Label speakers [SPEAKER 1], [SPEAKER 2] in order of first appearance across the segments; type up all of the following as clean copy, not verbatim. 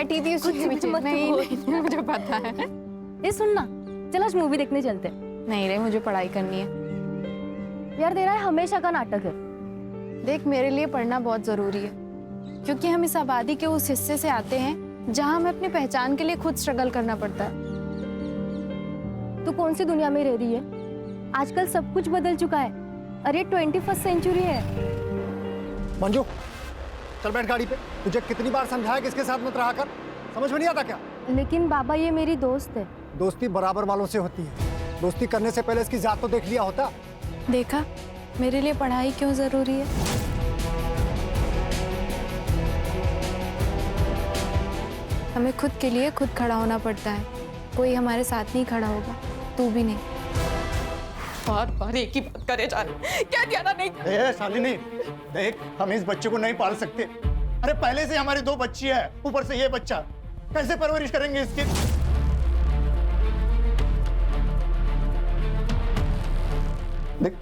[SPEAKER 1] बैठी थी उसमें मत
[SPEAKER 2] नहीं, मुझे पता है।
[SPEAKER 1] ये सुन ना, चल आज मूवी देखने चलते हैं।
[SPEAKER 2] नहीं रे, मुझे पढ़ाई करनी है।
[SPEAKER 1] यार तेरा हमेशा का नाटक है।
[SPEAKER 2] देख, मेरे लिए पढ़ना बहुत जरूरी है, क्योंकि हम इस आबादी के उस हिस्से से आते हैं जहां हमें अपनी पहचान के लिए खुद स्ट्रगल करना पड़ता है।
[SPEAKER 1] तू कौन सी दुनिया में रह रही है? आजकल सब कुछ बदल चुका है। अरे 21st सेंचुरी है।
[SPEAKER 3] मंजू, चल बैठ गाड़ी पे। तुझे कितनी बार समझाया कि इसके साथ मत रहा कर, समझ में नहीं आता क्या?
[SPEAKER 1] लेकिन बाबा ये मेरी दोस्त है।
[SPEAKER 3] दोस्ती बराबर वालों से होती है। दोस्ती करने से पहले इसकी जात तो देख लिया होता।
[SPEAKER 2] देखा मेरे लिए पढ़ाई क्यों जरूरी है। हमें खुद के लिए खुद खड़ा होना पड़ता है, कोई हमारे साथ नहीं खड़ा होगा, तू भी नहीं।
[SPEAKER 4] बार बार एक ही बात करे जा रहे, क्या ध्यान नहीं?
[SPEAKER 5] शालिनी, देख, हम इस बच्चे को नहीं पाल सकते। अरे पहले से हमारी 2 बच्ची है, ऊपर से ये बच्चा, कैसे परवरिश करेंगे इसकी? देख,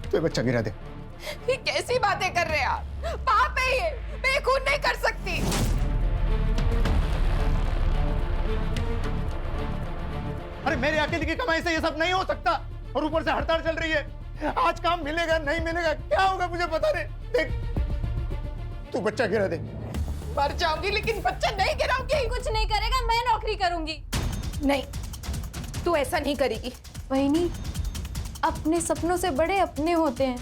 [SPEAKER 5] तो ये बच्चा गिरा दे।
[SPEAKER 4] ये कैसी बातें कर रहे हैं आप? पाप है ये, मैं ये खून नहीं कर सकती।
[SPEAKER 5] अरे मेरे अकेले की कमाई से ये सब नहीं हो सकता, और ऊपर से हड़ताल चल रही है। आज काम मिलेगा नहीं मिलेगा, क्या होगा मुझे पता नहीं। देख, तू बच्चा गिरा दे।
[SPEAKER 4] मर जाऊंगी लेकिन बच्चा नहीं गिराऊंगी।
[SPEAKER 1] कुछ नहीं करेगा, मैं नौकरी करूंगी।
[SPEAKER 4] नहीं, तू ऐसा नहीं करेगी।
[SPEAKER 2] वहीनी, अपने सपनों से बड़े अपने होते हैं,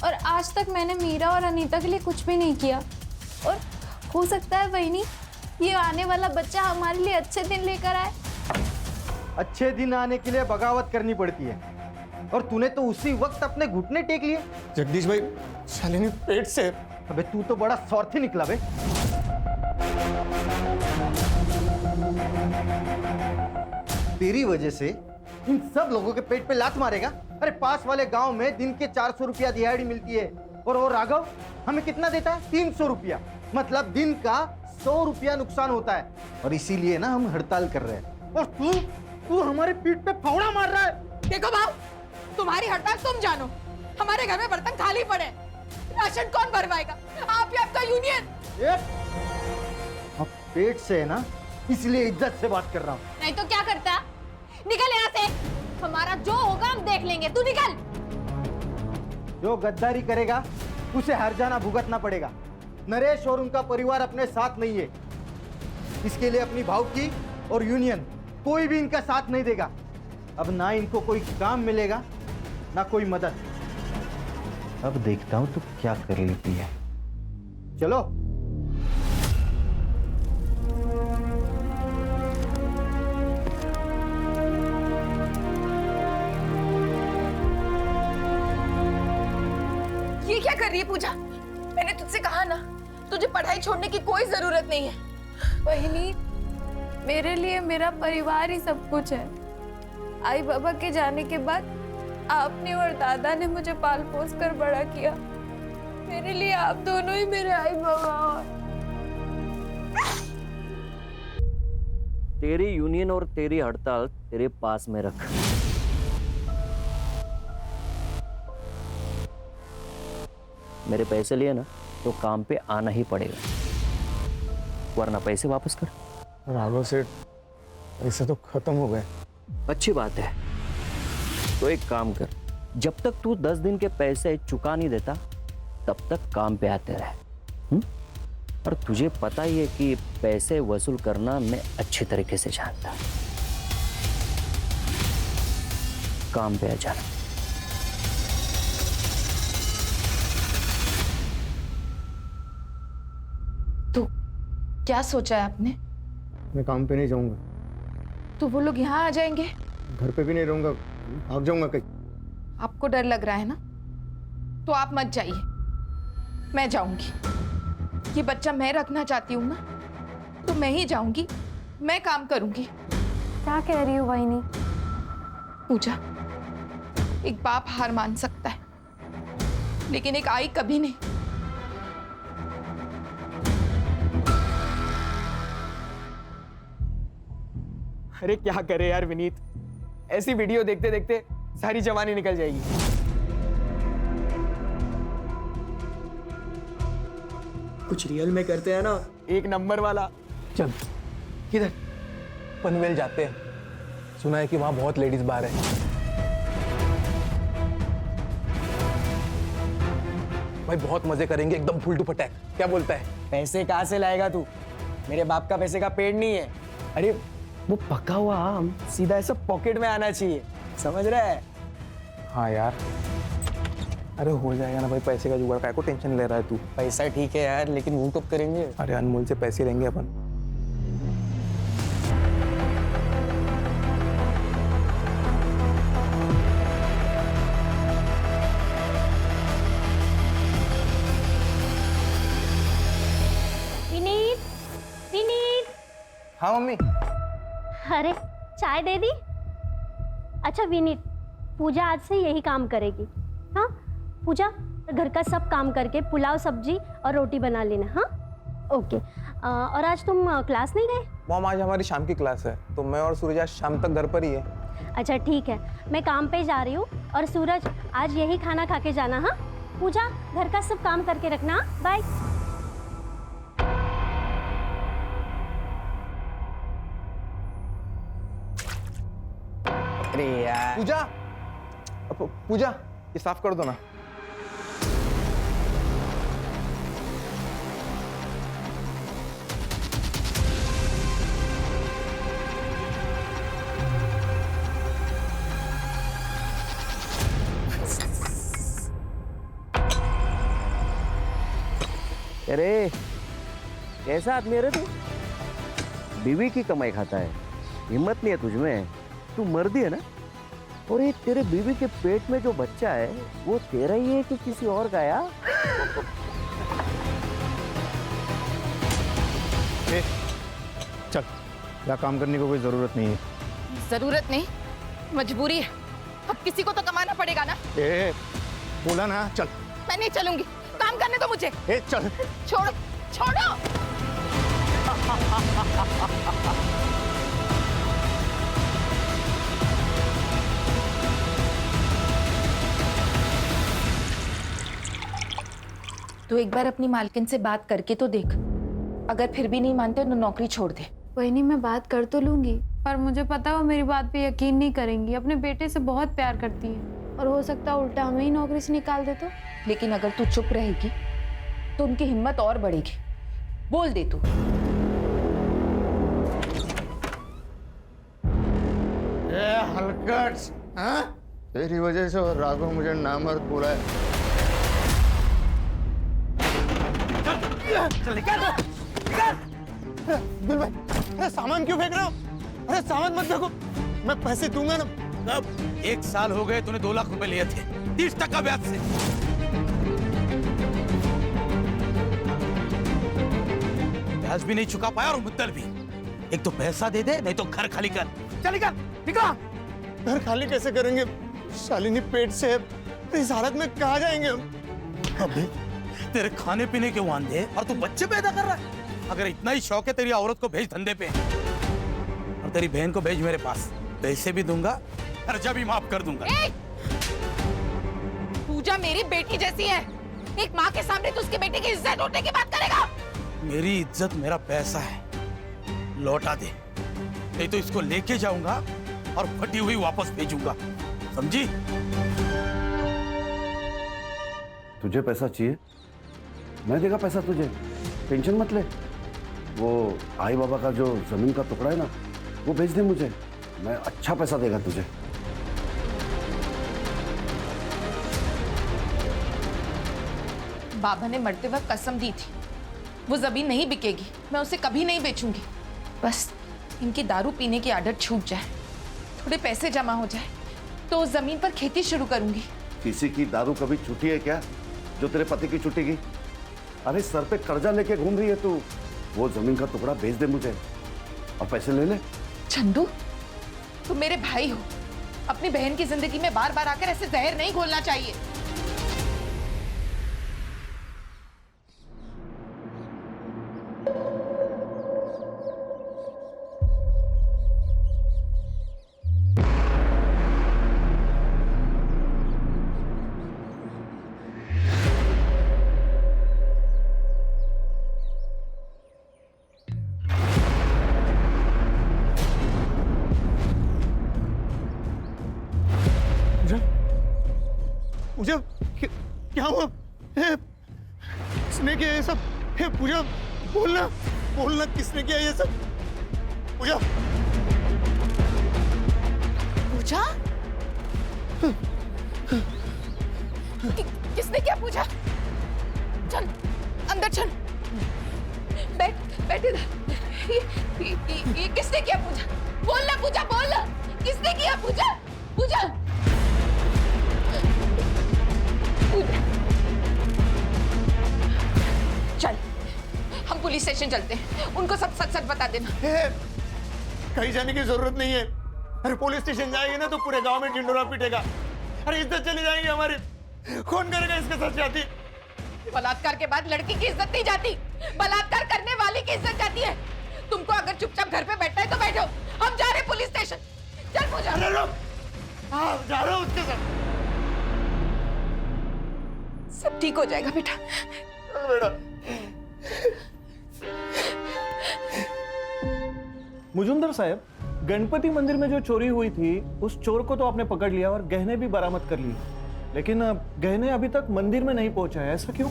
[SPEAKER 2] और आज तक मैंने मीरा और अनीता के लिए कुछ भी नहीं किया, और हो सकता है वहीनी ये आने वाला बच्चा हमारे लिए अच्छे दिन लेकर आए।
[SPEAKER 6] अच्छे दिन आने के लिए बगावत करनी पड़ती है, और तूने तो उसी वक्त अपने घुटने टेक लिए।
[SPEAKER 5] जगदीश भाई, शालिनी पेट से।
[SPEAKER 6] अबे तू तो बड़ा स्वार्थी निकला बे। तेरी वजह से इन सब लोगों के पेट पे लात मारेगा। अरे पास वाले गांव में दिन के 400 रुपया दिहाड़ी मिलती है, और वो राघव हमें कितना देता है? 300 रुपया। मतलब दिन का 100 रुपया नुकसान होता है, और इसीलिए ना हम हड़ताल कर रहे हैं। और तू हमारे पीठ पे फावड़ा मार रहा है।
[SPEAKER 4] देखो भाव, तुम्हारी हड़ताल तुम जानो, हमारे घर में बर्तन खाली पड़े, राशन कौन भरवाएगा? आप या आपका यूनियन?
[SPEAKER 6] अब पेट से है ना, इसलिए इज्जत से बात कर रहा हूँ।
[SPEAKER 1] नहीं तो क्या करता? निकल यहाँ से। हमारा जो होगा हम देख लेंगे, तू निकल।
[SPEAKER 6] जो गद्दारी करेगा उसे हर जाना भुगतना पड़ेगा। नरेश और उनका परिवार अपने साथ नहीं है, इसके लिए अपनी भावकी और यूनियन कोई भी इनका साथ नहीं देगा। अब ना इनको कोई काम मिलेगा ना कोई मदद। अब देखता हूं तू क्या कर लेती है। चलो।
[SPEAKER 4] ये क्या कर रही है पूजा? मैंने तुझसे कहा ना, तुझे पढ़ाई छोड़ने की कोई जरूरत नहीं है।
[SPEAKER 2] वहीनी, मेरे लिए मेरा परिवार ही सब कुछ है। आई बाबा के जाने के बाद आपने और दादा ने मुझे पाल पोस कर बड़ा किया। मेरे लिए आप दोनों ही मेरे आई बाबा।
[SPEAKER 7] तेरी यूनियन और तेरी हड़ताल तेरे पास में रख। मेरे पैसे लिए ना तो काम पे आना ही पड़ेगा, वरना पैसे वापस कर।
[SPEAKER 5] राघव सेठ, पैसे तो खत्म हो गए।
[SPEAKER 7] अच्छी बात है, तो एक काम कर, जब तक तू 10 दिन के पैसे चुका नहीं देता तब तक काम पे आते रहे। और तुझे पता ही है कि पैसे वसूल करना मैं अच्छी तरीके से जानता। काम पे आ जाना।
[SPEAKER 4] तो क्या सोचा है आपने?
[SPEAKER 5] मैं काम पे नहीं जाऊंगा।
[SPEAKER 4] तो वो लोग यहाँ आ जाएंगे?
[SPEAKER 5] घर पे भी नहीं रहूंगा, भाग जाऊंगा कहीं।
[SPEAKER 4] आपको डर लग रहा है ना, तो आप मत जाइए, मैं जाऊंगी। ये बच्चा मैं रखना चाहती हूँ ना, तो मैं ही जाऊंगी, मैं काम करूंगी।
[SPEAKER 2] क्या कह रही हो वहीनी?
[SPEAKER 4] पूजा, एक बाप हार मान सकता है, लेकिन एक आई कभी नहीं।
[SPEAKER 8] अरे क्या करे यार विनीत, ऐसी वीडियो देखते देखते सारी जवानी निकल जाएगी। कुछ रियल में करते हैं ना, एक नंबर वाला। चल।
[SPEAKER 9] किधर? पनवेल जाते हैं, सुना है कि वहां बहुत लेडीज बार है। भाई बहुत मजे करेंगे, एकदम फुल टू पटैक। क्या बोलता है?
[SPEAKER 8] पैसे कहाँ से लाएगा तू? मेरे बाप का पैसे का पेड़ नहीं है। अरे वो पका हुआ आम सीधा ऐसा पॉकेट में आना चाहिए, समझ रहा है?
[SPEAKER 9] हाँ यार, अरे हो जाएगा ना भाई, पैसे का जुगाड़। काय को टेंशन ले रहा है तू?
[SPEAKER 8] पैसा ठीक है यार, लेकिन वो कब करेंगे?
[SPEAKER 9] अरे अनमोल से पैसे लेंगे अपन।
[SPEAKER 1] विनीत, विनीत,
[SPEAKER 9] हाँ मम्मी।
[SPEAKER 1] अरे चाय दे दी। अच्छा विनीत, पूजा आज से यही काम करेगी। हाँ पूजा, घर का सब काम करके पुलाव, सब्जी और रोटी बना लेना। हाँ ओके। और आज तुम क्लास नहीं गए?
[SPEAKER 9] मॉम आज हमारी शाम की क्लास है, तो मैं और सूरज आज शाम तक घर पर ही है।
[SPEAKER 1] अच्छा ठीक है, मैं काम पे जा रही हूँ और सूरज आज यही खाना खा के जाना। हाँ पूजा, घर का सब काम करके रखना। बाय।
[SPEAKER 8] अरे यार
[SPEAKER 9] पूजा, पूजा ये साफ कर दो ना।
[SPEAKER 7] अरे कैसा आदमी है रे तू? बीवी की कमाई खाता है, हिम्मत नहीं है तुझमें। तू मर्दी है ना? और ये तेरे बीवी के पेट में जो बच्चा है वो तेरा ही है कि किसी और का? यार
[SPEAKER 5] चल, यहाँ काम करने को कोई जरूरत नहीं है।
[SPEAKER 4] जरूरत नहीं, मजबूरी है। अब किसी को तो कमाना पड़ेगा ना।
[SPEAKER 5] ए, बोला ना, चल।
[SPEAKER 4] मैं नहीं चलूंगी, काम करने दो मुझे।
[SPEAKER 5] ए, चल।
[SPEAKER 4] छोड़ो, छोड़ो। तू एक बार अपनी मालकिन से बात करके तो देख। अगर फिर भी नहीं मानते तो नौकरी छोड़ दे।
[SPEAKER 2] वही नहीं, मैं बात कर तो लूंगी, पर मुझे पता है वो मेरी बात पे यकीन नहीं करेंगी। अपने बेटे से बहुत प्यार करती है और हो सकता है उल्टा हमें ही नौकरी से निकाल दे तो।
[SPEAKER 4] लेकिन अगर तू चुप रहेगी तो उनकी हिम्मत और बढ़ेगी। बोल दे तू।
[SPEAKER 5] ए हलकट, हाँ? तेरी वजह से वो राघव मुझे नामर्द बोला है। चल निकाल, निकाल। दिल भाई, अरे सामान क्यों फेंक रहे हो? अरे सामान मत फेंको, मैं पैसे दूंगा ना।
[SPEAKER 10] अब 1 साल हो गए, तूने 2 लाख रुपए लिए थे 30% ब्याज से। ब्याज भी नहीं चुका पाया और मुद्दल भी। एक तो पैसा दे दे, नहीं तो घर खाली कर। चल निकल, निकल।
[SPEAKER 5] घर खाली कैसे करेंगे? शालिनी पेट से है, इस हालत में कहाँ जाएंगे हम?
[SPEAKER 10] अबे तेरे खाने पीने के वांदे और तू बच्चे पैदा कर रहा है। अगर इतना ही शौक है तेरी औरत को भेज धंधे पे, और तेरी बहन को भेज मेरे पास। पैसे भी दूंगा, कर्जा भी माफ कर दूंगा।
[SPEAKER 4] पूजा मेरी बेटी जैसी है। एक माँ के सामने तू उसके बेटे की इज्जत उठने की बात करेगा?
[SPEAKER 10] मेरी इज्जत मेरा पैसा है, लौटा दे, नहीं तो इसको लेके जाऊंगा और फटी हुई वापस भेजूंगा, समझी?
[SPEAKER 11] तुझे पैसा चाहिए, मैं देगा पैसा तुझे, टेंशन मत ले। वो आई बाबा का जो जमीन का टुकड़ा है ना, वो भेज दे मुझे, मैं अच्छा पैसा देगा तुझे।
[SPEAKER 4] बाबा ने मरते वक्त कसम दी थी, वो जमीन नहीं बिकेगी, मैं उसे कभी नहीं बेचूंगी। बस इनकी दारू पीने की आदत छूट जाए, थोड़े पैसे जमा हो जाए, तो उस जमीन पर खेती शुरू करूंगी।
[SPEAKER 11] किसी की दारू कभी छूटी है क्या, जो तेरे पति की छूटेगी? अरे सर पे कर्जा लेके घूम रही है तू। वो जमीन का टुकड़ा भेज दे मुझे और पैसे ले ले।
[SPEAKER 4] चंदू, तुम मेरे भाई हो, अपनी बहन की जिंदगी में बार बार आकर ऐसे जहर नहीं घोलना चाहिए।
[SPEAKER 5] पूजा क्या हुआ? किसने किया ये सब? पूजा बोलना, बोलना किसने किया ये सब? पूजा,
[SPEAKER 4] पूजा? किसने क्या? पूजा चल अंदर चल, बैठ इधर। ये किसने किया? पूजा बोलना, पूजा बोलना, किसने किया? पूजा पूजा पूजा, चल हम पुलिस स्टेशन चलते हैं, उनको सब सच सच बता देना।
[SPEAKER 5] कहीं जाने की जरूरत नहीं है। अरे पुलिस स्टेशन जाएंगे ना तो पूरे गांव में ढिंडोरा पीटेगा। अरे इज्जत चली जाएगी हमारी। कौन करेगा इसके साथ जाती?
[SPEAKER 4] बलात्कार के बाद लड़की की इज्जत नहीं जाती, बलात्कार करने वाले की इज्जत जाती है। तुमको अगर चुपचाप घर पे बैठना है तो बैठो, हम जा रहे पुलिस स्टेशन। चल पूजा।
[SPEAKER 5] अरे रुक, हाँ जा रहा हूँ उसके साथ।
[SPEAKER 4] सब ठीक हो जाएगा बेटा।
[SPEAKER 5] बेटा
[SPEAKER 9] मुजुमदार साहब, गणपति मंदिर में जो चोरी हुई थी उस चोर को तो आपने पकड़ लिया और गहने भी बरामद कर लिए, लेकिन गहने अभी तक मंदिर में नहीं पहुंचा है, ऐसा क्यों?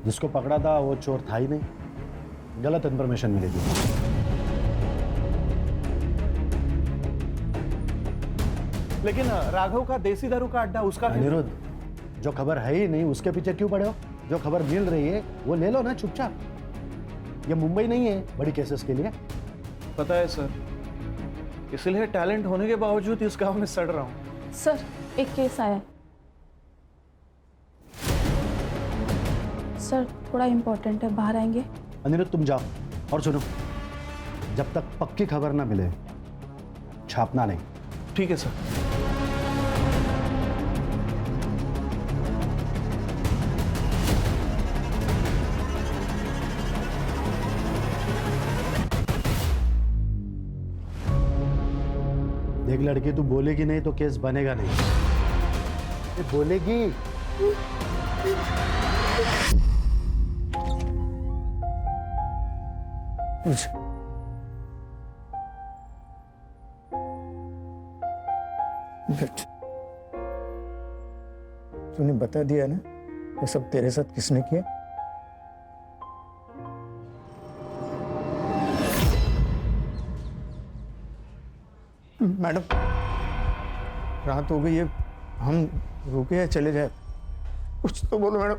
[SPEAKER 3] जिसको पकड़ा था वो चोर था ही नहीं, गलत इंफॉर्मेशन मिली थी।
[SPEAKER 9] लेकिन राघव का देसी दारू का अड्डा, उसका क्या?
[SPEAKER 3] अनिरुद्ध, जो खबर है ही नहीं उसके पीछे क्यों पड़े हो? जो खबर मिल रही है वो ले लो ना चुपचाप। ये मुंबई नहीं है बड़ी केसेस के लिए।
[SPEAKER 9] पता है सर, इसलिए टैलेंट होने के बावजूद इस गांव में सड़ रहा हूँ।
[SPEAKER 2] सर एक केस आया है। सर थोड़ा इम्पोर्टेंट है, बाहर आएंगे?
[SPEAKER 3] अनिरुद्ध तुम जाओ, और सुनो, जब तक पक्की खबर ना मिले छापना नहीं।
[SPEAKER 9] ठीक है सर।
[SPEAKER 3] देख लड़की, तू बोलेगी नहीं तो केस बनेगा नहीं। ये बोलेगी।
[SPEAKER 5] तूने बता दिया ना ये सब तेरे साथ किसने किया? मैडम रात हो गई है, हम रुके या चले जाए? कुछ तो बोलो मैडम,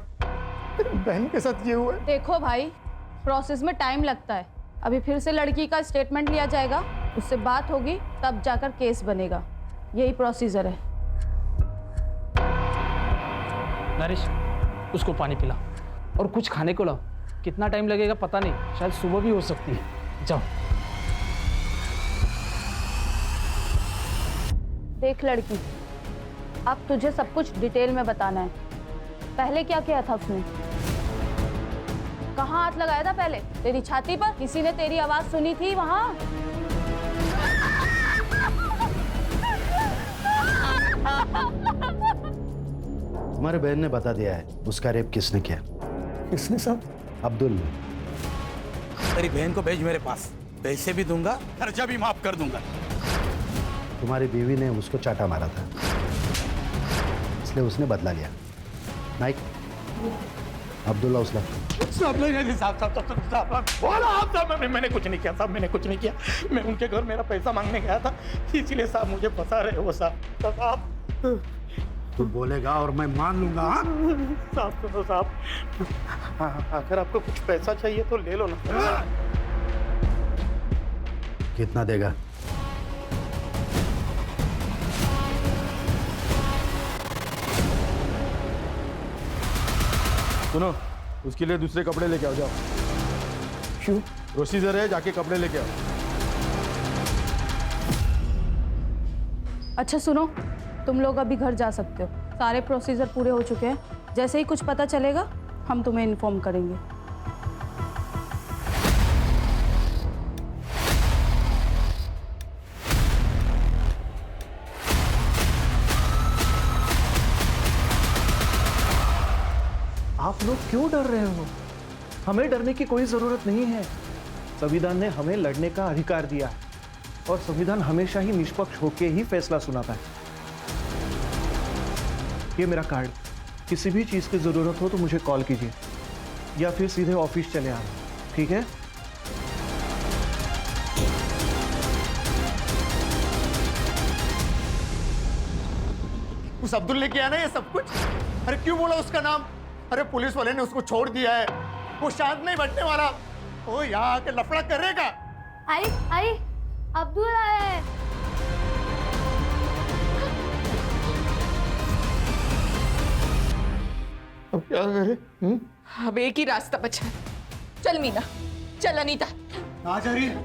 [SPEAKER 5] मेरी बहन के साथ ये हुआ है।
[SPEAKER 2] देखो भाई, प्रोसेस में टाइम लगता है। अभी फिर से लड़की का स्टेटमेंट लिया जाएगा, उससे बात होगी, तब जाकर केस बनेगा। यही प्रोसीजर है।
[SPEAKER 12] नरेश, उसको पानी पिला और कुछ खाने को लाओ। कितना टाइम लगेगा पता नहीं, शायद सुबह भी हो सकती है। जाओ।
[SPEAKER 2] देख लड़की, अब तुझे सब कुछ डिटेल में बताना है। पहले क्या किया था उसने? कहाँ हाथ लगाया था पहले? तेरी छाती पर? किसी ने तेरी आवाज सुनी थी वहां?
[SPEAKER 3] तुम्हारे बहन ने बता दिया है उसका रेप किसने किया।
[SPEAKER 5] किसने साहब?
[SPEAKER 3] अब्दुल ने।
[SPEAKER 10] तेरी बहन को भेज मेरे पास, पैसे भी दूंगा, खर्चा भी माफ कर दूंगा।
[SPEAKER 3] तुम्हारी बीवी ने उसको चाटा मारा था, इसलिए उसने बदला लिया। नाइक, अब्दुल्ला उसला।
[SPEAKER 10] मैंने कुछ नहीं किया साहब, मैंने कुछ नहीं किया। मैं उनके घर मेरा पैसा मांगने गया था, इसीलिए साहब मुझे फंसा रहे हो साहब।
[SPEAKER 3] तू बोलेगा और मैं मान लूंगा।
[SPEAKER 10] साहब सुनो साहब, अगर आपको कुछ पैसा चाहिए तो ले लो ना।
[SPEAKER 3] कितना देगा?
[SPEAKER 9] सुनो, उसके लिए दूसरे कपड़े लेके आओ, जाओ।
[SPEAKER 5] क्यों?
[SPEAKER 9] प्रोसीजर है, जाके कपड़े लेके आओ।
[SPEAKER 2] अच्छा सुनो, तुम लोग अभी घर जा सकते हो। सारे प्रोसीजर पूरे हो चुके हैं। जैसे ही कुछ पता चलेगा हम तुम्हें इन्फॉर्म करेंगे।
[SPEAKER 9] आप लोग क्यों डर रहे हो? हमें डरने की कोई जरूरत नहीं है। संविधान ने हमें लड़ने का अधिकार दिया है। और संविधान हमेशा ही निष्पक्ष होकर ही फैसला सुनाता है। ये मेरा कार्ड, किसी भी चीज की जरूरत हो तो मुझे कॉल कीजिए या फिर सीधे ऑफिस चले आना, ठीक है?
[SPEAKER 5] उस अब्दुल ने किया ना ये सब कुछ। अरे क्यों बोला उसका नाम? अरे पुलिस वाले ने उसको छोड़ दिया है, वो शांत नहीं बैठने वाला। ओ यहाँ आके लफड़ा करेगा।
[SPEAKER 2] आई अब्दुल आया है।
[SPEAKER 5] अब क्या करे?
[SPEAKER 4] अब एक ही रास्ता बचा है। चल मीना, चल अनीता,
[SPEAKER 5] कहाँ जा रही है?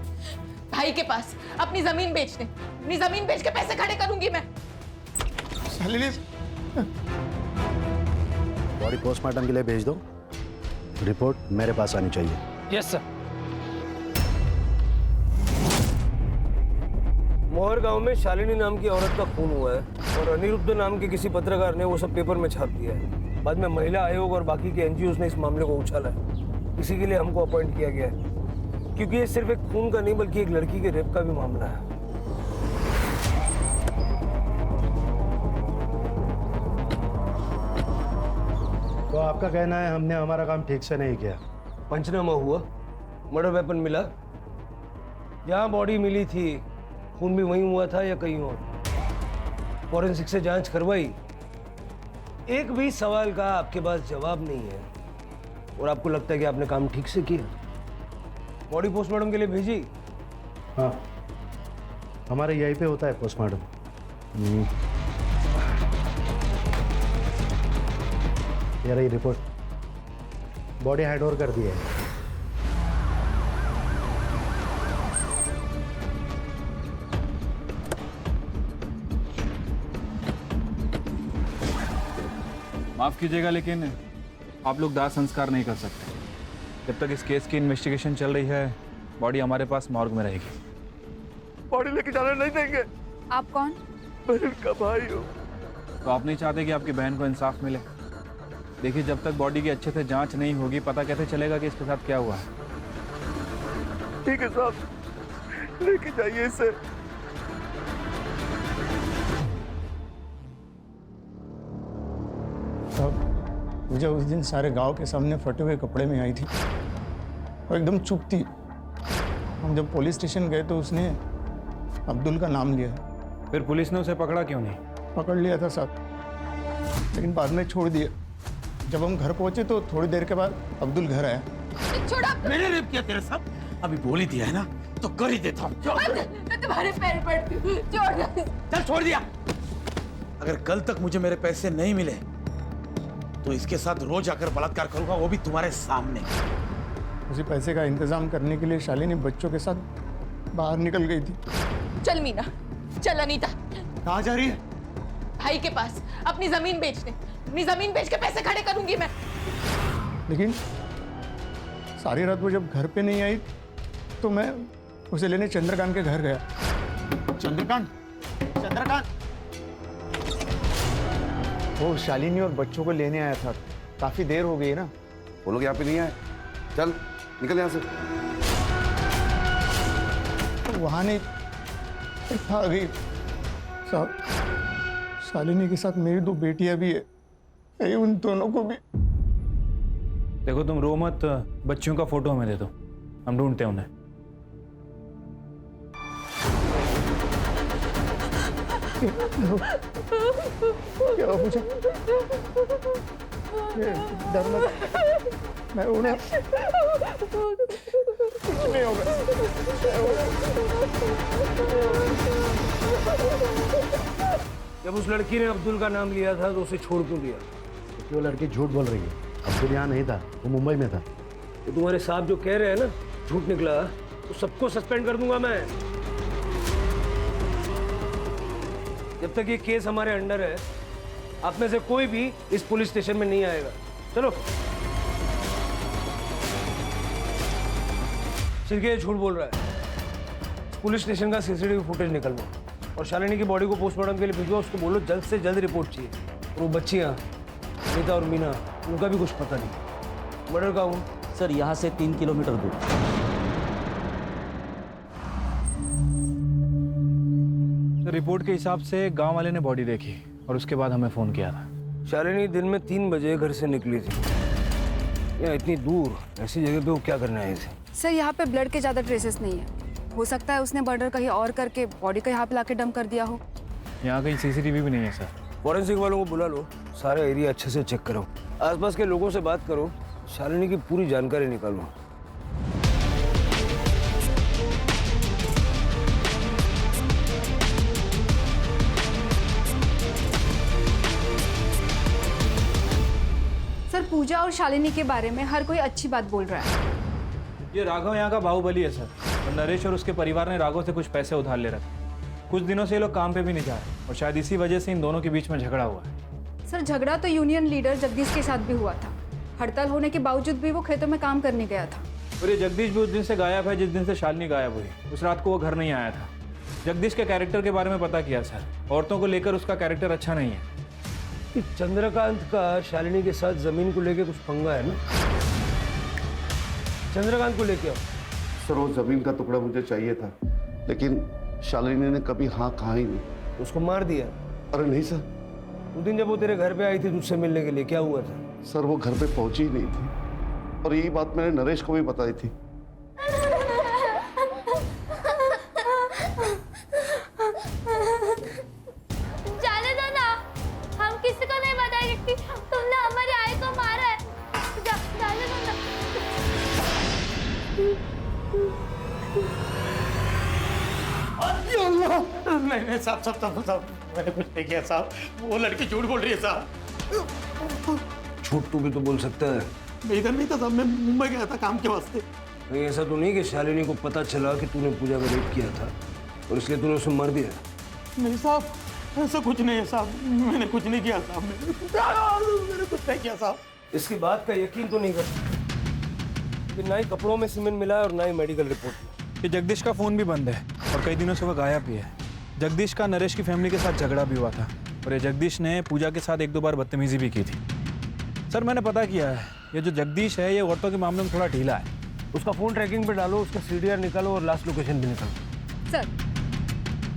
[SPEAKER 4] भाई के पास अपनी जमीन बेच दे। अपनी जमीन बेच के पैसे खड़े करूंगी मैं।
[SPEAKER 5] शालिनी,
[SPEAKER 3] बॉडी पोस्टमार्टम के लिए भेज दो, रिपोर्ट मेरे पास आनी चाहिए।
[SPEAKER 12] Yes sir.
[SPEAKER 8] मोहर गांव में शालिनी नाम की औरत का खून हुआ है और अनिरुद्ध नाम के किसी पत्रकार ने वो सब पेपर में छाप दिया है। बाद में महिला आयोग और बाकी के एनजीओज ने इस मामले को उछाला है। इसी के लिए हमको अपॉइंट किया गया है, क्योंकि ये सिर्फ एक खून का नहीं बल्कि एक लड़की के रेप का भी मामला है।
[SPEAKER 3] तो आपका कहना है हमने हमारा काम ठीक से नहीं किया?
[SPEAKER 8] पंचनामा हुआ, मर्डर वेपन मिला, जहाँ बॉडी मिली थी खून भी वहीं हुआ था या कहीं और। फॉरेंसिक से जांच करवाई, एक भी सवाल का आपके पास जवाब नहीं है और आपको लगता है कि आपने काम ठीक से किया। बॉडी पोस्टमार्टम के लिए भेजी?
[SPEAKER 3] हाँ, हमारे यहीं पे होता है पोस्टमार्टम। ये रही रिपोर्ट, बॉडी हैंड ओवर कर दी है।
[SPEAKER 13] माफ कीजिएगा लेकिन आप लोग दाह संस्कार नहीं कर सकते। जब तक इस केस की इन्वेस्टिगेशन चल रही है, बॉडी हमारे पास मॉर्ग में रहेगी।
[SPEAKER 5] बॉडी लेके जाने नहीं देंगे।
[SPEAKER 2] आप कौन?
[SPEAKER 5] बहन का भाई हो।
[SPEAKER 13] तो आप नहीं चाहते कि आपकी बहन को इंसाफ मिले? देखिए, जब तक बॉडी की अच्छे से जांच नहीं होगी, पता कैसे चलेगा कि इसके साथ क्या हुआ है।
[SPEAKER 5] ठीक है साहब, लेके जाइए इसे। मुझे उस दिन सारे गांव के सामने फटे हुए कपड़े में आई थी और एकदम चुप थी। हम जब पुलिस स्टेशन गए तो उसने अब्दुल का नाम लिया।
[SPEAKER 13] फिर पुलिस ने उसे पकड़ा क्यों नहीं?
[SPEAKER 5] पकड़ लिया था साहब, लेकिन बाद में छोड़ दिया। जब हम घर पहुंचे तो थोड़ी देर के बाद अब्दुल घर आया।
[SPEAKER 4] छोड़ा।
[SPEAKER 10] मैंने रेप किया तेरे साथ? अभी बोल ही दिया है ना, तो कर ही देता हूँ।
[SPEAKER 4] मैं तुम्हारे पैर पड़ती हूँ, छोड़ दो।
[SPEAKER 10] चल छोड़ दिया। अगर कल तक मुझे मेरे पैसे नहीं मिले तो इसके साथ रोज आकर बलात्कार करूंगा, वो भी तुम्हारे सामने।
[SPEAKER 5] उसी पैसे का इंतजाम करने के लिए शालिनी बच्चों के साथ बाहर निकल गई थी।
[SPEAKER 4] चल मीना, चल अनीता।
[SPEAKER 5] कहाँ जा रही है?
[SPEAKER 4] भाई के पास अपनी जमीन बेच दे। अपनी जमीन बेच के पैसे खड़े करूंगी मैं।
[SPEAKER 5] लेकिन सारी रात वो जब घर पे नहीं आई तो मैं उसे लेने चंद्रकांत के घर गया। चंद्रकांत?
[SPEAKER 6] वो शालिनी और बच्चों को लेने आया था, काफी देर हो गई है ना।
[SPEAKER 11] वो लोग यहाँ पे नहीं आए। चल निकल यहाँ से।
[SPEAKER 5] वहाँ नहीं आ गई साहब। शालिनी के साथ मेरी 2 बेटियां भी है, उन दोनों को भी।
[SPEAKER 13] देखो, तुम रो मत, बच्चियों का फोटो हमें दे दो, हम ढूंढते हैं उन्हें।
[SPEAKER 5] क्या हो मुझे? डर मत, मैं हूं ना, कुछ नहीं होगा।
[SPEAKER 8] जब उस लड़की ने अब्दुल का नाम लिया था तो उसे छोड़ क्यों दिया?
[SPEAKER 3] क्योंकि वो लड़की झूठ बोल रही है। अब्दुल यहाँ नहीं था, वो मुंबई में था।
[SPEAKER 8] तो तुम्हारे साहब जो कह रहे हैं ना झूठ निकला, तो सबको सस्पेंड कर दूंगा मैं। जब तक ये केस हमारे अंडर है, आप में से कोई भी इस पुलिस स्टेशन में नहीं आएगा। चलो। सिर्फ ये झूठ बोल रहा है। पुलिस स्टेशन का सीसीटीवी फुटेज निकलवा और शालिनी की बॉडी को पोस्टमार्टम के लिए भिजवा। उसको बोलो जल्द से जल्द रिपोर्ट चाहिए। और वो बच्चियाँ अनीता और मीना, उनका भी कुछ पता नहीं। मर्डर का हूँ
[SPEAKER 7] सर, यहाँ से 3 किलोमीटर दूर।
[SPEAKER 13] तो रिपोर्ट के हिसाब से गांव वाले ने बॉडी देखी और उसके बाद हमें फ़ोन किया था।
[SPEAKER 8] शालिनी दिन में 3 बजे घर से निकली थी। यहाँ इतनी दूर ऐसी जगह पे वो क्या करने आई थी?
[SPEAKER 14] सर यहाँ पे ब्लड के ज़्यादा ट्रेसेस नहीं है। हो सकता है उसने मर्डर कहीं और करके बॉडी का यहाँ पे लाके डंप कर दिया हो।
[SPEAKER 13] यहाँ कहीं CCTV भी नहीं है सर।
[SPEAKER 8] फॉरेंसिक वालों को बुला लो, सारा एरिया अच्छे से चेक करो, आसपास के लोगों से बात करो, शालिनी की पूरी जानकारी निकालो।
[SPEAKER 14] सर पूजा और शालिनी के बारे में हर कोई अच्छी बात बोल रहा है।
[SPEAKER 13] ये राघव यहाँ का बाहुबली है सर, और नरेश और उसके परिवार ने राघव से कुछ पैसे उधार ले रखे। कुछ दिनों से ये लोग काम पे भी नहीं जा रहे और शायद इसी वजह से इन दोनों के बीच में झगड़ा हुआ है।
[SPEAKER 14] सर झगड़ा तो यूनियन लीडर जगदीश के साथ भी हुआ था। हड़ताल होने के बावजूद भी वो खेतों में काम करने गया था।
[SPEAKER 13] और ये जगदीश भी उस दिन से गायब है जिस दिन से शालिनी गायब हुई। उस रात को वो घर नहीं आया था। जगदीश के कैरेक्टर के बारे में पता किया सर, औरतों को लेकर उसका कैरेक्टर अच्छा नहीं है।
[SPEAKER 8] चंद्रकांत का शालिनी के साथ जमीन को लेके कुछ पंगा है ना? चंद्रकांत को लेके आओ।
[SPEAKER 11] सर वो जमीन का टुकड़ा मुझे चाहिए था, लेकिन शालिनी ने कभी हाँ कहा ही नहीं।
[SPEAKER 8] उसको मार दिया?
[SPEAKER 11] अरे नहीं सर।
[SPEAKER 8] उस दिन जब वो तेरे घर पे आई थी तुझसे मिलने के लिए, क्या हुआ था?
[SPEAKER 11] सर वो घर पे पहुंची ही नहीं थी और यही बात मैंने नरेश को भी बताई थी।
[SPEAKER 2] जाने दो ना, हम किसी को नहीं बताएंगे कि तुमने हमारी आई को मारा है। जाने दो ना।
[SPEAKER 10] नहीं साहब, मैंने कुछ नहीं किया साहब। वो लड़की झूठ बोल रही है साहब।
[SPEAKER 8] झूठ तू भी तो बोल सकता है।
[SPEAKER 10] मैं इधर नहीं था साहब, मैं मुंबई गया था काम के वास्ते।
[SPEAKER 8] कहीं ऐसा तो नहीं कि शालिनी को पता चला कि तूने पूजा का रेप किया था और इसलिए तूने उसे मार दिया?
[SPEAKER 10] नहीं साहब, ऐसा कुछ नहीं है साहब, मैंने कुछ नहीं किया साहब। मैंने कुछ नहीं किया साहब।
[SPEAKER 8] इसकी बात का यकीन तो नहीं करता कि ना ही कपड़ों में सीमेंट मिला है और ना ही मेडिकल रिपोर्ट।
[SPEAKER 13] ये जगदीश का फ़ोन भी बंद है और कई दिनों से वह गायब भी है। जगदीश का नरेश की फैमिली के साथ झगड़ा भी हुआ था और ये जगदीश ने पूजा के साथ 1-2 बार बदतमीजी भी की थी। सर मैंने पता किया है, ये जो जगदीश है ये औरतों के मामले में थोड़ा ढीला है।
[SPEAKER 8] उसका फ़ोन ट्रैकिंग पे डालो, उसका CDR निकालो और लास्ट लोकेशन भी निकालो।
[SPEAKER 14] सर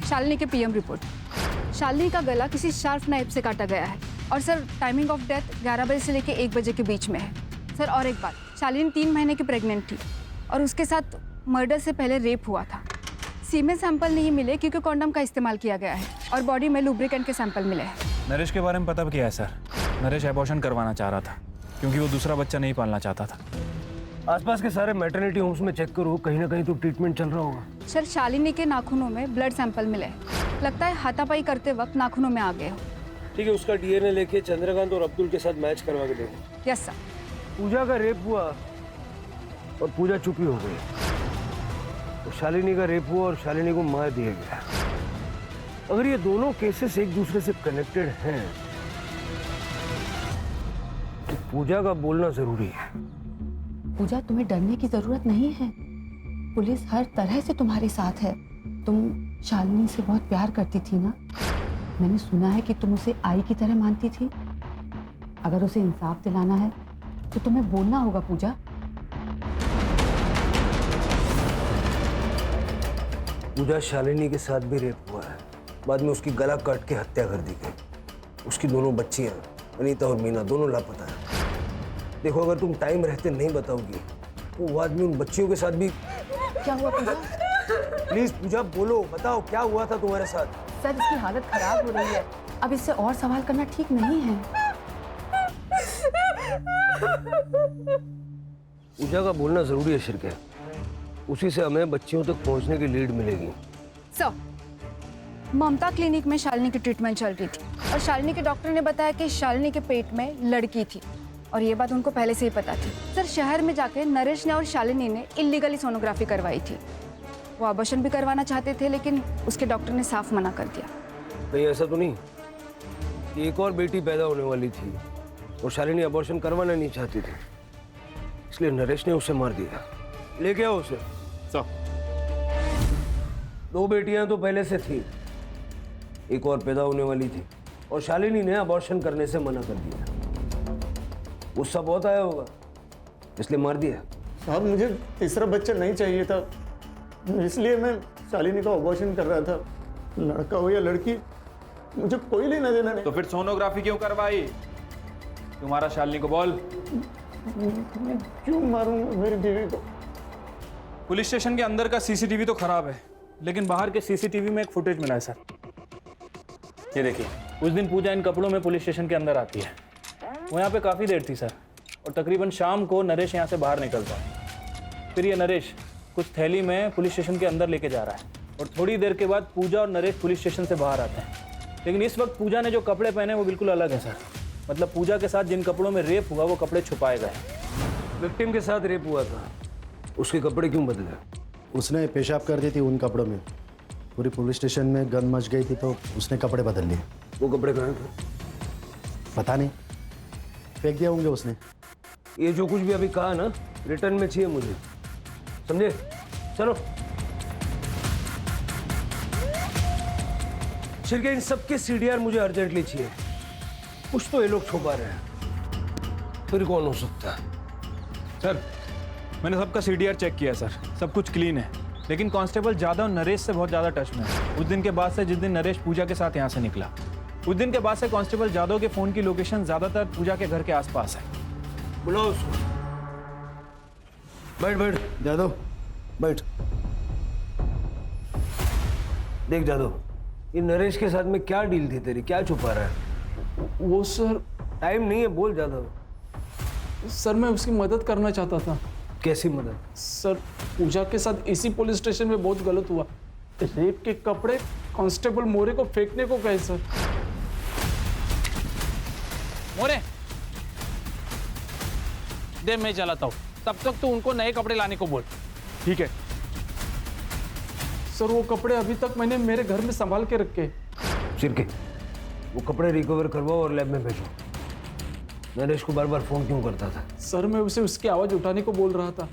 [SPEAKER 14] शालिनी के PM रिपोर्ट। शालिनी का गला किसी शार्प नाइफ से काटा गया है और सर टाइमिंग ऑफ डेथ 11 बजे से लेकर 1 बजे के बीच में है। सर और एक बात, शालिनी 3 महीने की प्रेग्नेंट थी और उसके साथ मर्डर से पहले रेप हुआ था। सीमेन सैंपल नहीं मिले क्योंकि कॉन्डम का इस्तेमाल किया गया है और बॉडी में लुब्रिकेंट के सैंपल मिले हैं।
[SPEAKER 13] नरेश के बारे में पता किया है सर। नरेश एबॉर्शन करवाना चाह रहा था क्योंकि वो दूसरा बच्चा नहीं पालना चाहता था।
[SPEAKER 8] आसपास के सारे मैटरनिटी होम्स में चेक करो, कहीं ना कहीं तो ट्रीटमेंट चल रहा होगा।
[SPEAKER 14] सर शालिनी के नाखूनों में ब्लड सैंपल मिले हैं। लगता है हाथापाई करते वक्त नाखूनों में आ गए हो।
[SPEAKER 8] ठीक है, उसका DNA लेके चंद्रकांत और अब्दुल के साथ मैच करवा के देखो।
[SPEAKER 14] Yes sir.
[SPEAKER 8] पूजा का रेप हुआ और पूजा चुपी हो गई, तो शालिनी का रेप हुआ और शालिनी को मार दिया गया। अगर ये दोनों केसेस एक दूसरे से कनेक्टेड हैं तो पूजा का बोलना जरूरी है।
[SPEAKER 15] पूजा तुम्हें डरने की जरूरत नहीं है। पुलिस हर तरह से तुम्हारे साथ है। तुम शालिनी से बहुत प्यार करती थी ना। मैंने सुना है कि तुम उसे आई की तरह मानती थी। अगर उसे इंसाफ दिलाना है तो तुम्हें बोलना होगा पूजा।
[SPEAKER 8] पूजा शालिनी के साथ भी रेप हुआ है, बाद में उसकी गला काट के हत्या कर दी गई। उसकी दोनों बच्चियां अनीता और मीना दोनों लापता है। देखो अगर तुम टाइम रहते नहीं बताओगी तो वो आदमी उन बच्चियों के साथ भी।
[SPEAKER 15] क्या हुआ पूजा?
[SPEAKER 8] प्लीज पूजा बोलो, बताओ क्या हुआ था तुम्हारे साथ?
[SPEAKER 15] सर इसकी हालत खराब हो रही है, अब इससे और सवाल करना ठीक नहीं है।
[SPEAKER 8] पूजा का बोलना जरूरी है शिरके, उसी से हमें बच्चियों तक पहुंचने की लीड मिलेगी।
[SPEAKER 14] सर ममता क्लिनिक में शालिनी की ट्रीटमेंट चल रही थी और शालिनी के डॉक्टर ने बताया कि शालिनी के पेट में लड़की थी और ये बात उनको पहले से ही पता थी। सर शहर में जाके नरेश ने और शालिनी ने इलीगली सोनोग्राफी करवाई थी। वो अबॉर्शन भी करवाना चाहते थे लेकिन उसके डॉक्टर ने साफ मना कर दिया।
[SPEAKER 8] नहीं ऐसा तो नहीं कि एक और बेटी पैदा होने वाली थी और शालिनी अबॉर्शन करवाना नहीं चाहती थी, इसलिए नरेश ने उसे मार दिया। लेके आओ उसे। दो बेटियां तो पहले से थी, एक और पैदा होने वाली थी और शालिनी ने अबॉर्शन करने से मना कर दिया। गुस्सा बहुत आया होगा इसलिए मार दिया।
[SPEAKER 5] साहब मुझे तीसरा बच्चा नहीं चाहिए था, इसलिए मैं शालिनी का अबॉर्शन कर रहा था। लड़का हो या लड़की, मुझे कोई लेना देना नहीं।
[SPEAKER 13] तो फिर सोनोग्राफी क्यों करवाई? तुम्हारा शालिनी को बोल।
[SPEAKER 5] मैं क्यों मारूंगा मेरी बीवी को?
[SPEAKER 13] पुलिस स्टेशन के अंदर का सीसीटीवी तो खराब है, लेकिन बाहर के सीसीटीवी में एक फुटेज मिला है सर। ये देखिए, उस दिन पूजा इन कपड़ों में पुलिस स्टेशन के अंदर आती है। वो यहाँ पे काफ़ी देर थी सर, और तकरीबन शाम को नरेश यहाँ से बाहर निकलता है। फिर ये नरेश कुछ थैली में पुलिस स्टेशन के अंदर लेके जा रहा है, और थोड़ी देर के बाद पूजा और नरेश पुलिस स्टेशन से बाहर आते हैं। लेकिन इस वक्त पूजा ने जो कपड़े पहने वो बिल्कुल अलग है सर। मतलब पूजा के साथ जिन कपड़ों में रेप हुआ वो कपड़े छुपाए गए।
[SPEAKER 8] विक्टिम के साथ रेप हुआ था, उसके कपड़े क्यों बदले?
[SPEAKER 3] उसने पेशाब कर दी थी उन कपड़ों में। पूरी पुलिस स्टेशन में गन मच गई थी तो उसने कपड़े बदल लिए।
[SPEAKER 8] वो कपड़े कहाँ थे?
[SPEAKER 3] पता नहीं, फेंक दिया होंगे उसने।
[SPEAKER 8] ये जो कुछ भी अभी कहा ना, रिटर्न में चाहिए मुझे, समझे? चलो शिरके, इन सबके सीडीआर मुझे अर्जेंटली चाहिए। कुछ तो ये लोग छुपा रहे हैं, फिर कौन हो सकता है?
[SPEAKER 13] सर मैंने सबका सीडीआर चेक किया सर, सब कुछ क्लीन है। लेकिन कांस्टेबल जादव नरेश से बहुत ज़्यादा टच में है। उस दिन के बाद से, जिस दिन नरेश पूजा के साथ यहाँ से निकला, उस दिन के बाद से कांस्टेबल जादव के फ़ोन की लोकेशन ज़्यादातर पूजा के घर के आसपास है।
[SPEAKER 8] बुलाओ उसको। बैठ बैठ जादव, बैठ। देख जादव, ये नरेश के साथ में क्या डील थी तेरी? क्या छुपा रहा है?
[SPEAKER 12] वो सर,
[SPEAKER 8] टाइम नहीं है, बोल जादव।
[SPEAKER 12] सर मैं उसकी मदद करना चाहता था।
[SPEAKER 8] कैसी मदद?
[SPEAKER 12] सर पूजा के साथ इसी पुलिस स्टेशन में बहुत गलत हुआ। रेप के कपड़े कांस्टेबल मोरे को फेंकने को कहे सर।
[SPEAKER 16] मोरे दे, मैं चलाता हूँ, तब तक तो उनको नए कपड़े लाने को बोल।
[SPEAKER 13] ठीक है
[SPEAKER 12] सर। वो कपड़े अभी तक मैंने मेरे घर में संभाल के रखे।
[SPEAKER 8] शिरके, वो कपड़े रिकवर करवाओ और लैब में भेजो। नरेश को बार बार फोन क्यों करता था?
[SPEAKER 12] सर मैं उसे उसकी आवाज उठाने को बोल रहा था,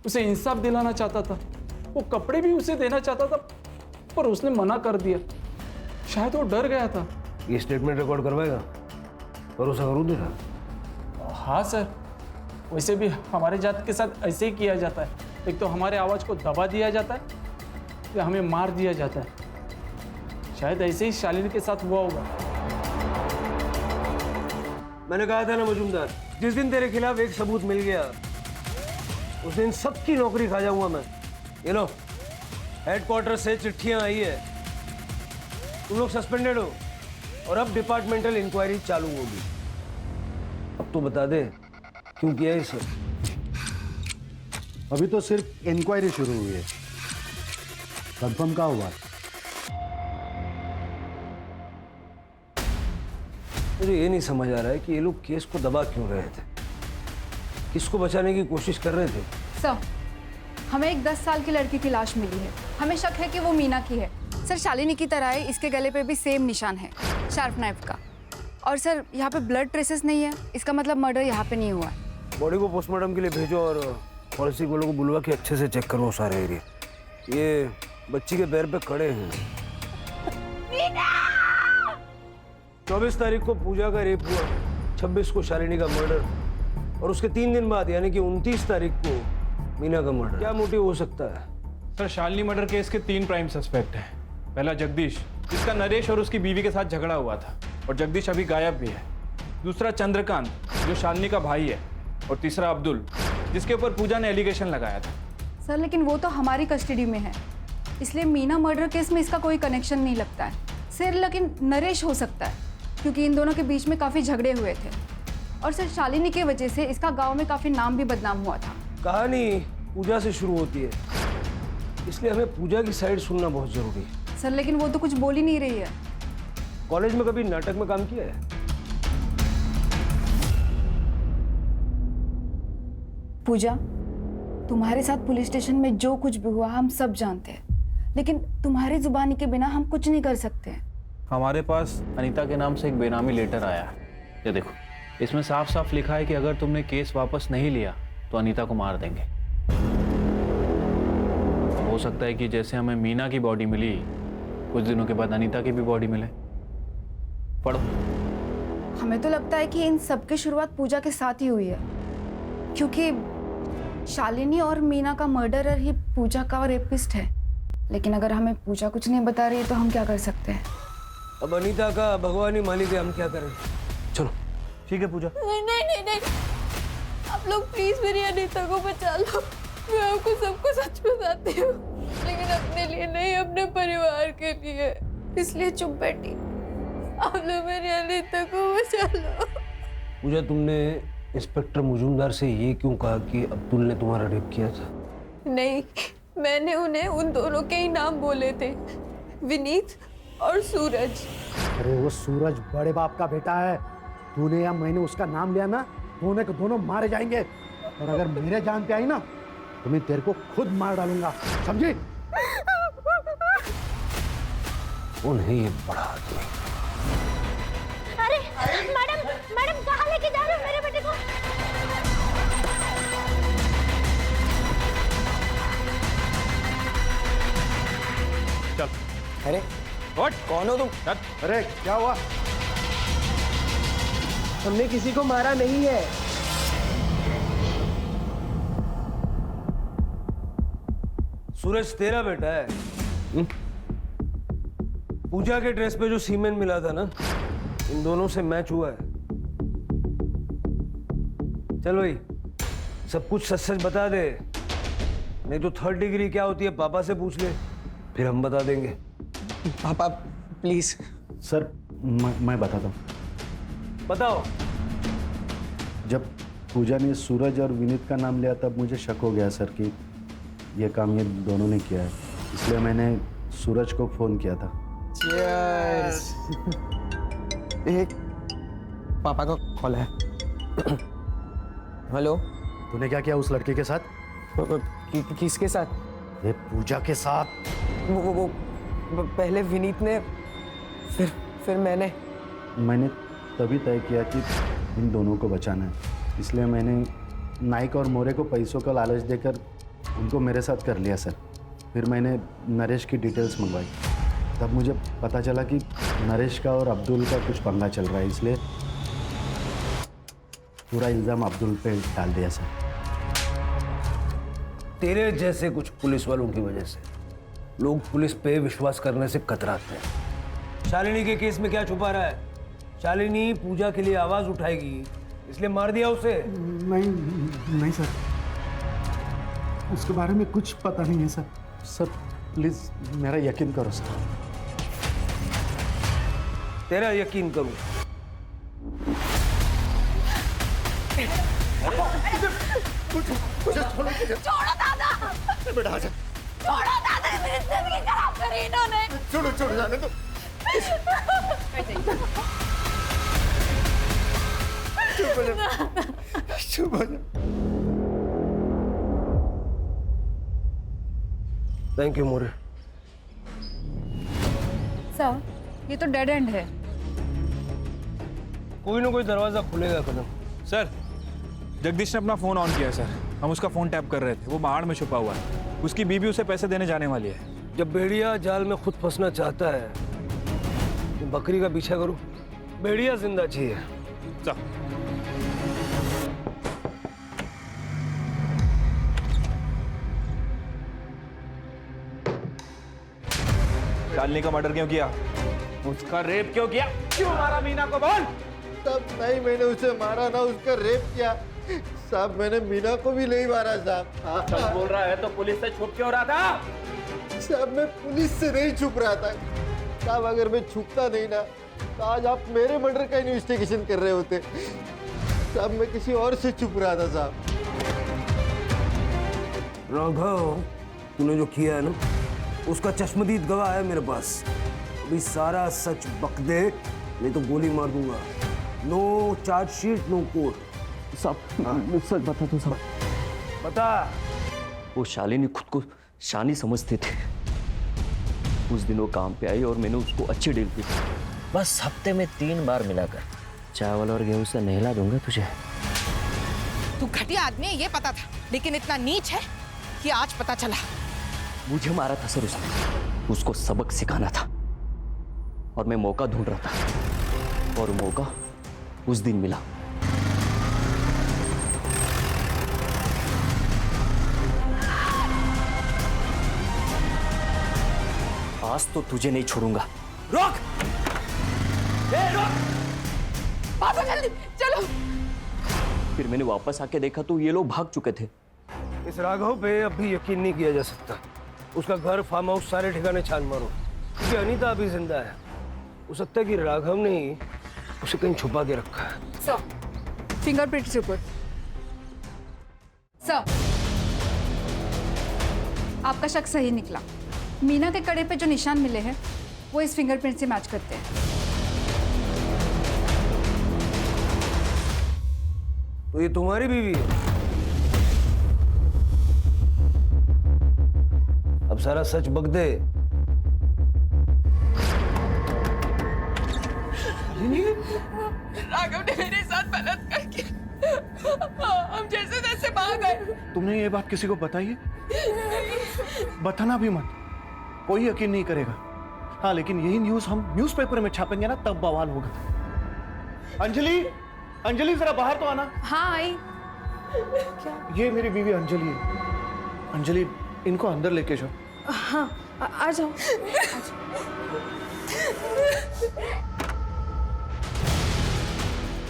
[SPEAKER 12] उसे इंसाफ दिलाना चाहता था। वो कपड़े भी उसे देना चाहता था, पर उसने मना कर दिया। शायद वो डर गया था।
[SPEAKER 8] ये स्टेटमेंट रिकॉर्ड करवाएगा? भरोसा करूँ तेरा?
[SPEAKER 12] हाँ सर, वैसे भी हमारे जात के साथ ऐसे ही किया जाता है। एक तो हमारे आवाज को दबा दिया जाता है, या हमें मार दिया जाता है। शायद ऐसे ही शालिनी के साथ हुआ होगा।
[SPEAKER 8] मैंने कहा था ना मजूमदार, जिस दिन तेरे खिलाफ एक सबूत मिल गया उस दिन सबकी नौकरी खा जाऊंगा मैं। ये लो, हेडक्वार्टर से चिट्ठियां आई है, तुम लोग सस्पेंडेड हो और अब डिपार्टमेंटल इंक्वायरी चालू होगी। अब तो बता दे क्यों किया ये सब?
[SPEAKER 3] अभी तो सिर्फ इंक्वायरी शुरू हुई है, कंफर्म कहाँ हुआ?
[SPEAKER 8] मुझे ये नहीं समझ आ रहा है कि ये लोग केस को दबा क्यों रहे थे, किसको बचाने की कोशिश कर रहे थे?
[SPEAKER 14] सर हमें एक 10 साल की लड़की की लाश मिली है। हमें शक है कि वो मीना की है। सर शालिनी की तरह है, इसके गले पे भी सेम निशान है, शार्प नाइफ का। और सर यहाँ पे ब्लड ट्रेसेस नहीं है, इसका मतलब मर्डर यहाँ पे नहीं हुआ है।
[SPEAKER 8] बॉडी को पोस्टमार्टम के लिए भेजो और फॉरेंसिक वालों को बुलवा के अच्छे से चेक करो सारे एरिया। ये बच्ची के पैर पे खड़े हैं। 24 तारीख को पूजा का रेप हुआ, 26 को शालिनी का मर्डर, और उसके 3 दिन बाद यानी कि 29 तारीख को मीना का मर्डर। क्या मोटिव हो सकता है?
[SPEAKER 13] सर शालिनी मर्डर केस के 3 प्राइम सस्पेक्ट हैं। पहला जगदीश, जिसका नरेश और उसकी बीवी के साथ झगड़ा हुआ था, और जगदीश अभी गायब भी है। दूसरा चंद्रकांत, जो शालिनी का भाई है। और तीसरा अब्दुल, जिसके ऊपर पूजा ने एलिगेशन लगाया था।
[SPEAKER 14] सर लेकिन वो तो हमारी कस्टडी में है, इसलिए मीना मर्डर केस में इसका कोई कनेक्शन नहीं लगता है। सर लेकिन नरेश हो सकता है, क्योंकि इन दोनों के बीच में काफ़ी झगड़े हुए थे। और सर शालिनी की वजह से इसका गांव में काफ़ी नाम भी बदनाम हुआ था।
[SPEAKER 8] कहानी पूजा से शुरू होती है, इसलिए हमें पूजा की साइड सुनना बहुत जरूरी है।
[SPEAKER 14] सर लेकिन वो तो कुछ बोल ही नहीं रही है।
[SPEAKER 8] कॉलेज में कभी नाटक में काम किया है?
[SPEAKER 14] पूजा, तुम्हारे साथ पुलिस स्टेशन में जो कुछ भी हुआ हम सब जानते हैं, लेकिन तुम्हारी जुबानी के बिना हम कुछ नहीं कर सकते।
[SPEAKER 13] हमारे पास अनीता के नाम से एक बेनामी लेटर आया है। ये देखो, इसमें साफ साफ लिखा है कि अगर तुमने केस वापस नहीं लिया तो अनीता को मार देंगे। हो सकता है कि जैसे हमें मीना की बॉडी मिली, कुछ दिनों के बाद अनीता की भी बॉडी मिले। पढ़ो।
[SPEAKER 14] हमें तो लगता है कि इन सब की शुरुआत पूजा के साथ ही हुई है, क्योंकि शालिनी और मीना का मर्डरर ही पूजा का रेपिस्ट है। लेकिन अगर हमें पूजा कुछ नहीं बता रही है तो हम क्या कर सकते हैं?
[SPEAKER 8] अब अनीता का भगवान ही मालिक है, हम क्या करें। चलो।
[SPEAKER 9] ठीक है पूजा।
[SPEAKER 2] नहीं नहीं नहीं नहीं, आप लोग प्लीज मेरी अनीता को बचा लो। मैं आपको सबको सच बताती हूँ, लेकिन अपने लिए नहीं, अपने परिवार के लिए, इसलिए चुप बैठी। आप लोग मेरी अनीता को बचा लो।
[SPEAKER 8] पूजा, तुमने इंस्पेक्टर मुजुमदार से ये क्यों कहा कि अब्दुल ने तुम्हारा रेप किया था?
[SPEAKER 2] नहीं, मैंने उन्हें उन दोनों के ही नाम बोले थे, विनीत और सूरज।
[SPEAKER 3] अरे वो सूरज बड़े बाप का बेटा है। तूने या मैंने उसका नाम लिया ना, दोनों के दोनों मारे जाएंगे। और अगर मेरे जान पे आई ना तो मैं तेरे को खुद मार डालूंगा, समझी?
[SPEAKER 8] कौन है ये बड़ा आदमी?
[SPEAKER 1] अरे मैडम, मैडम कहाँ लेके जा रहे हो मेरे बेटे को?
[SPEAKER 9] चल।
[SPEAKER 6] अरे कौन हो तुम?
[SPEAKER 3] अरे क्या हुआ?
[SPEAKER 6] हमने किसी को मारा नहीं है।
[SPEAKER 8] सूरज तेरा बेटा है? पूजा के ड्रेस पे जो सीमेंट मिला था ना, इन दोनों से मैच हुआ है। चल भाई, सब कुछ सच सच बता दे, नहीं तो 3rd डिग्री क्या होती है पापा से पूछ ले, फिर हम बता देंगे।
[SPEAKER 6] पापा प्लीज।
[SPEAKER 3] सर मैं बताता हूँ।
[SPEAKER 8] बताओ।
[SPEAKER 3] जब पूजा ने सूरज और विनीत का नाम लिया तब मुझे शक हो गया सर कि ये काम ये दोनों ने किया है, इसलिए मैंने सूरज को फोन किया था।
[SPEAKER 6] Cheers। एक पापा का कॉल है। हेलो।
[SPEAKER 3] तूने क्या किया उस लड़के के साथ?
[SPEAKER 6] किसके साथ?
[SPEAKER 3] ये पूजा के साथ।
[SPEAKER 6] वो पहले विनीत ने, फिर मैंने
[SPEAKER 3] तभी तय किया कि इन दोनों को बचाना है, इसलिए मैंने नाइक और मोरे को पैसों का लालच देकर उनको मेरे साथ कर लिया सर। फिर मैंने नरेश की डिटेल्स मंगवाई, तब मुझे पता चला कि नरेश का और अब्दुल का कुछ पंगा चल रहा है, इसलिए पूरा इल्ज़ाम अब्दुल पे डाल दिया सर।
[SPEAKER 8] तेरे जैसे कुछ पुलिस वालों की वजह से लोग पुलिस पे विश्वास करने से कतराते हैं। शालिनी के केस में क्या छुपा रहा है? शालिनी पूजा के लिए आवाज उठाएगी, इसलिए मार दिया उसे।
[SPEAKER 3] नहीं सर, उसके बारे में कुछ पता नहीं है सर। सर प्लीज मेरा यकीन करो सर।
[SPEAKER 8] तेरा यकीन करूं?
[SPEAKER 2] छोड़ो दादा।
[SPEAKER 5] बेटा आजा।
[SPEAKER 2] छोड़ो दादा, मेरी जिंदगी खराब करी इन्होंने।
[SPEAKER 5] छोड़ो छोड़ो, जाने दो। चुप हो जा, चुप हो जा।
[SPEAKER 8] Thank you more.
[SPEAKER 14] सर, ये तो डेड एंड है।
[SPEAKER 8] कोई ना कोई दरवाजा खुलेगा कदम।
[SPEAKER 13] सर, जगदीश ने अपना फोन ऑन किया है सर। हम उसका फोन टैप कर रहे थे, वो बाहर में छुपा हुआ है। उसकी बीबी उसे पैसे देने जाने वाली है।
[SPEAKER 8] जब भेड़िया जाल में खुद फंसना चाहता है तो बकरी का पीछा करो। भेड़िया जिंदा चाहिए।
[SPEAKER 13] चल। शालिनी का मर्डर क्यों किया? उसका रेप क्यों किया? क्यों मारा मीना को, बोल।
[SPEAKER 6] तब नहीं मैंने उसे मारा ना उसका रेप किया साहब। मैंने मीना को भी नहीं मारा साहब।
[SPEAKER 13] सच बोल रहा है तो पुलिस से छुप क्यों रहा था?
[SPEAKER 6] साहब मैं पुलिस से नहीं छुप रहा था साहब। अगर मैं छुपता नहीं ना तो आज आप मेरे मर्डर का इन्वेस्टिगेशन कर रहे होते साहब। मैं किसी और से छुप रहा था साहब।
[SPEAKER 8] राघव, तूने जो किया है ना, उसका चश्मदीद गवाह है मेरे पास। अभी सारा सच बक दे, नहीं तो गोली मार दूंगा। No chargesheet, no court.
[SPEAKER 7] साहब सच बता दो साहब।
[SPEAKER 8] बता।
[SPEAKER 7] वो शालिनी खुद को शानी समझते थे। उस दिन वो काम पे आई और मैंने उसको अच्छी डील की। बस हफ्ते में 3 बार मिलाकर चावल और गेहूं से नहला दूंगा तुझे।
[SPEAKER 4] तू घटिया आदमी है ये पता था, लेकिन इतना नीच है कि आज पता चला।
[SPEAKER 7] मुझे मारा था सर उसने। उसको सबक सिखाना था और मैं मौका ढूंढ रहा था और मौका उस दिन मिला। आज तो तुझे नहीं छोड़ूंगा। रोक! ए, रोक!
[SPEAKER 4] पापा जल्दी चलो।
[SPEAKER 7] फिर मैंने वापस आके देखा तो ये लोग भाग चुके थे।
[SPEAKER 8] इस राघव पे अब भी यकीन नहीं किया जा सकता। उसका घर, फार्म हाउस, सारे ठिकाने छान मारो, क्योंकि अनीता अभी जिंदा है। हो सकता है कि राघव ने ही उसे कहीं छुपा के रखा है।
[SPEAKER 14] Sir, fingerprint report. सर, आपका शक सही निकला। मीना के कड़े पे जो निशान मिले हैं वो इस फिंगरप्रिंट से मैच करते हैं।
[SPEAKER 8] तो ये तुम्हारी बीवी है? अब सारा सच बक दे।
[SPEAKER 4] राघव ने मेरे साथ बलात्कार किया। हम जैसे तैसे भाग गए।
[SPEAKER 9] तुमने ये बात किसी को बताई है? बताना भी मत, कोई यकीन नहीं करेगा। हाँ, लेकिन यही न्यूज़ हम न्यूज़पेपर में छापेंगे ना, तब बवाल होगा। अंजलि, अंजलि जरा बाहर तो आना।
[SPEAKER 2] हाँ आई।
[SPEAKER 9] ये मेरी बीवी अंजलि है। अंजलि, इनको अंदर लेके जाओ।
[SPEAKER 2] हाँ आ जाओ।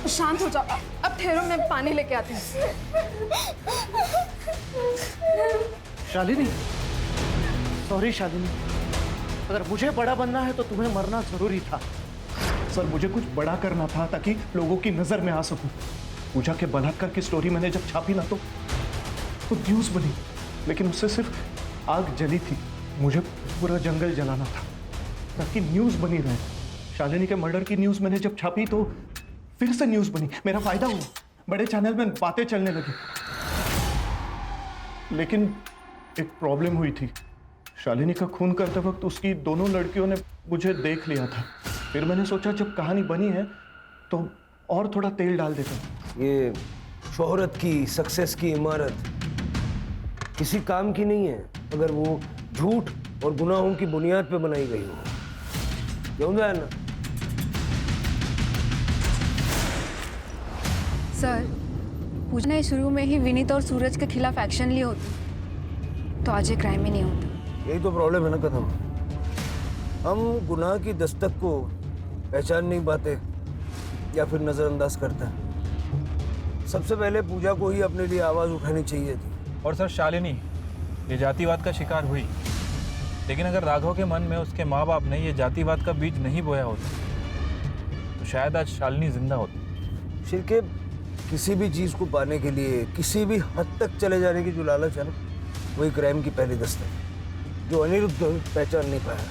[SPEAKER 2] शांत हो जाओ, अब ठहरो, मैं पानी लेके आती हूँ।
[SPEAKER 9] शालिनी, सॉरी शालिनी, अगर मुझे बड़ा बनना है तो तुम्हें मरना जरूरी था। सर, मुझे कुछ बड़ा करना था ताकि लोगों की नजर में आ सकूं। पूजा के बलात्कार की स्टोरी मैंने जब छापी ना तो न्यूज़ बनी, लेकिन उससे सिर्फ आग जली थी। मुझे पूरा जंगल जलाना था ताकि न्यूज़ बनी रहे। शालिनी के मर्डर की न्यूज़ मैंने जब छापी तो फिर से न्यूज़ बनी, मेरा फायदा हुआ, बड़े चैनल में बातें चलने लगी। लेकिन एक प्रॉब्लम हुई थी। शालिनी का खून करते वक्त उसकी दोनों लड़कियों ने मुझे देख लिया था। फिर मैंने सोचा जब कहानी बनी है तो और थोड़ा तेल डाल देता हूँ।
[SPEAKER 8] ये शोहरत की, सक्सेस की इमारत किसी काम की नहीं है अगर वो झूठ और गुनाहों की बुनियाद पे बनाई गई हो। क्यों ना?
[SPEAKER 14] सर, पूजा ने शुरू में ही विनीत और सूरज के खिलाफ एक्शन लिए होते तो आज ये क्राइम ही नहीं होता।
[SPEAKER 8] यही तो प्रॉब्लम है ना कदम। हम गुनाह की दस्तक को पहचान नहीं पाते या फिर नजरअंदाज करते हैं। सबसे पहले पूजा को ही अपने लिए आवाज उठानी चाहिए थी।
[SPEAKER 13] और सर, शालिनी ये जातिवाद का शिकार हुई, लेकिन अगर राघव के मन में उसके माँ बाप ने ये जातिवाद का बीज नहीं बोया होता तो शायद आज शालिनी जिंदा होती।
[SPEAKER 8] शिरके, किसी भी चीज को पाने के लिए किसी भी हद तक चले जाने की जो लालच है ना, वही क्राइम की पहली दस्तक है जो अनिरुद्ध पहचान नहीं पाया।